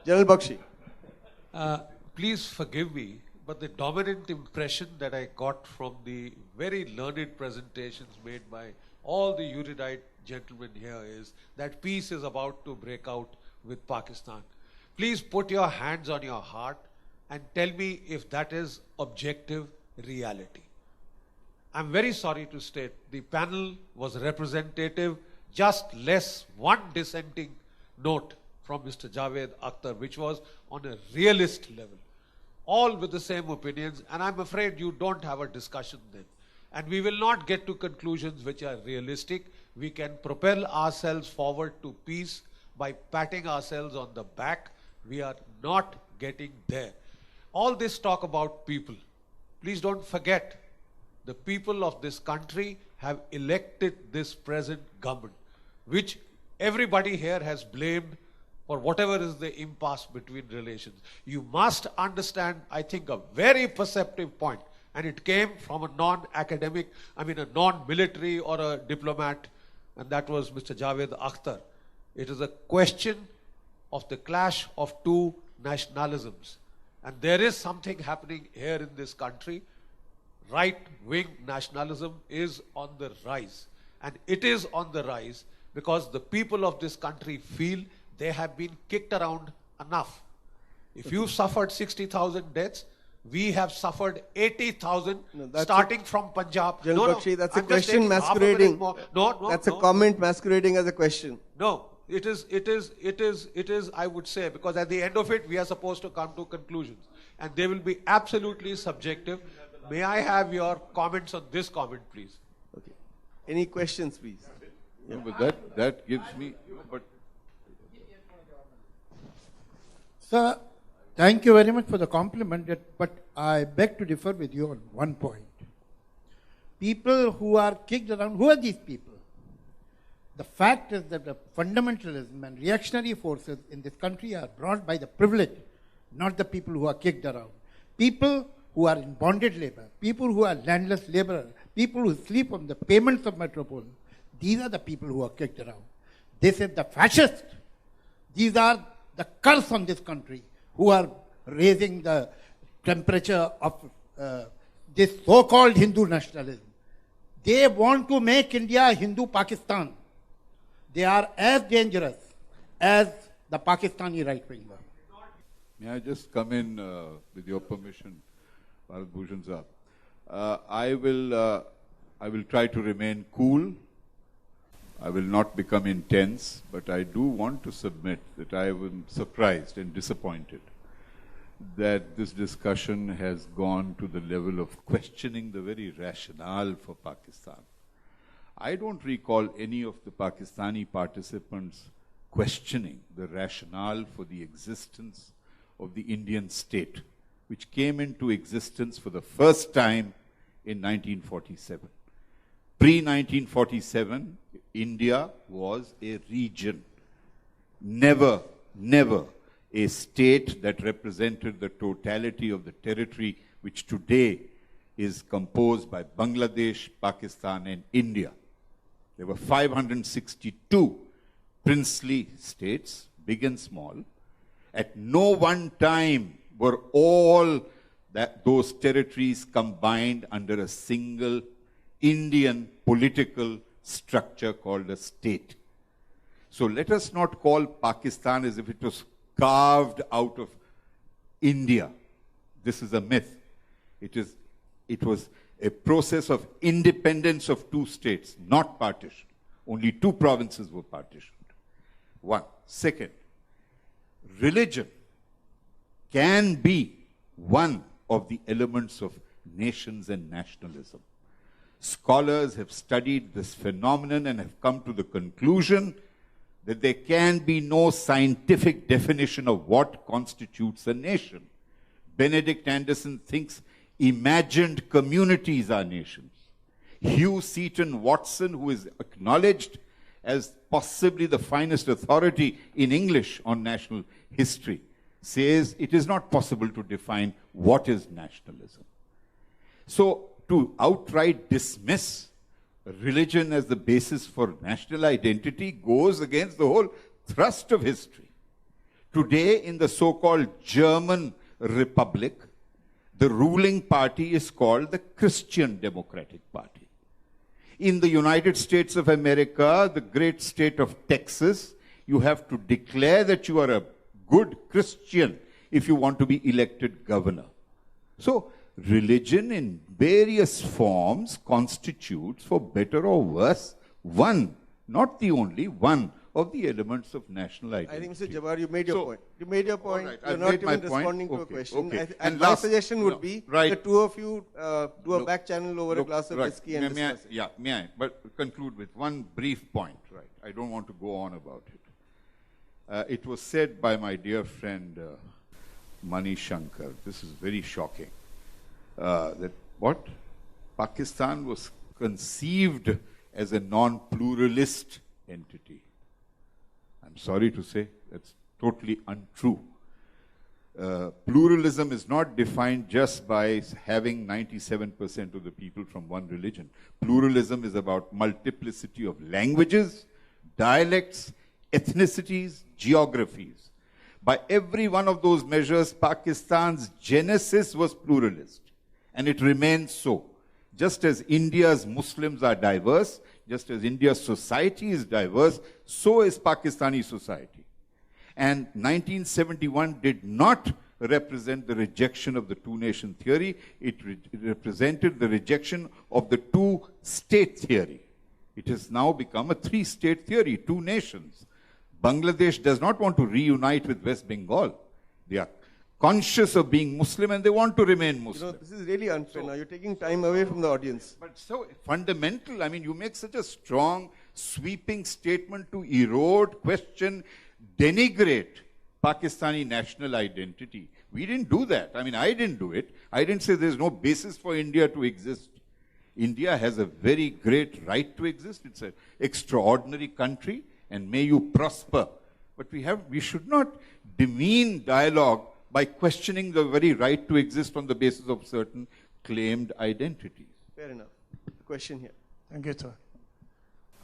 General Bakshi. Please forgive me, but the dominant impression that I got from the very learned presentations made by all the erudite gentlemen here is that peace is about to break out with Pakistan. Please put your hands on your heart and tell me if that is objective reality. I'm very sorry to state the panel was representative, just less one dissenting note from Mr. Javed Akhtar, which was on a realist level. All with the same opinions, and I'm afraid you don't have a discussion then. And we will not get to conclusions which are realistic. We can propel ourselves forward to peace by patting ourselves on the back. We are not getting there. All this talk about people, please don't forget, the people of this country have elected this present government, which everybody here has blamed for whatever is the impasse between relations. You must understand, I think, a very perceptive point, and it came from a non-academic, a non-military or a diplomat, and that was Mr. Javed Akhtar. It is a question of the clash of two nationalisms. And there is something happening here in this country. Right-wing nationalism is on the rise. And it is on the rise because the people of this country feel they have been kicked around enough. If you suffered 60,000 deaths, we have suffered 80,000 starting from Punjab. General Bakshi, that's a question masquerading. That's a comment masquerading as a question. No, it is, I would say, because at the end of it, we are supposed to come to conclusions. And they will be absolutely subjective. May I have your comments on this comment, please? Okay. Any questions, please? Yeah. But that gives me... But Sir, thank you very much for the compliment, but I beg to differ with you on one point. People who are kicked around, who are these people? The fact is that the fundamentalism and reactionary forces in this country are brought by the privileged, not the people who are kicked around. People who are in bonded labor, people who are landless laborers, people who sleep on the payments of metropole, these are the people who are kicked around. This is the fascists. These are the curse on this country who are raising the temperature of this so-called Hindu nationalism. They want to make India Hindu Pakistan. They are as dangerous as the Pakistani right-wing. May I just come in with your permission, Bharat Bhushan Saab? I will try to remain cool. I will not become intense, but I do want to submit that I am surprised and disappointed that this discussion has gone to the level of questioning the very rationale for Pakistan. I don't recall any of the Pakistani participants questioning the rationale for the existence of the Indian state, which came into existence for the first time in 1947. Pre-1947, India was a region. Never a state that represented the totality of the territory which today is composed by Bangladesh, Pakistan and India. There were 562 princely states, big and small. At no one time were all those territories combined under a single Indian political structure called a state. So let us not call Pakistan as if it was carved out of India. This is a myth. It was a process of independence of two states, not partition. Only two provinces were partitioned. One. Second, religion can be one of the elements of nations and nationalism. Scholars have studied this phenomenon and have come to the conclusion that there can be no scientific definition of what constitutes a nation. Benedict Anderson thinks imagined communities are nations. Hugh Seaton Watson, who is acknowledged as possibly the finest authority in English on national history, says it is not possible to define what is nationalism. So, to outright dismiss religion as the basis for national identity goes against the whole thrust of history. Today, in the so-called German Republic, the ruling party is called the Christian Democratic Party. In the United States of America, the great state of Texas, you have to declare that you are a good Christian if you want to be elected governor. So, religion in various forms constitutes, for better or worse, one, not the only, one of the elements of national identity. I think, Mr. Jawahar, you made your point. You made your point. Right, You're I've not made my even responding point. to a Okay, question. okay. And And my last- suggestion would no, be right. the two of you do a Look, back channel over a glass of right. whiskey and May I- discuss it. Yeah, may I? But conclude with one brief point, right? I don't want to go on about it. It was said by my dear friend Mani Shankar, this is very shocking, that what? Pakistan was conceived as a non-pluralist entity. I'm sorry to say, that's totally untrue. Pluralism is not defined just by having 97% of the people from one religion. Pluralism is about multiplicity of languages, dialects, ethnicities, geographies. By every one of those measures, Pakistan's genesis was pluralist, and it remains so. Just as India's Muslims are diverse, just as India's society is diverse, so is Pakistani society. And 1971 did not represent the rejection of the two-nation theory. It represented the rejection of the two-state theory. It has now become a three-state theory, two nations. Bangladesh does not want to reunite with West Bengal. They are conscious of being Muslim and they want to remain Muslim. You know, this is really unfair. Now you're taking time away from the audience. But so fundamental, I mean, you make such a strong, sweeping statement to erode, question, denigrate Pakistani national identity. We didn't do that. I mean, I didn't do it. I didn't say there's no basis for India to exist. India has a very great right to exist. It's an extraordinary country, and may you prosper. But we should not demean dialogue by questioning the very right to exist on the basis of certain claimed identities. Fair enough. Question here. Thank you, sir.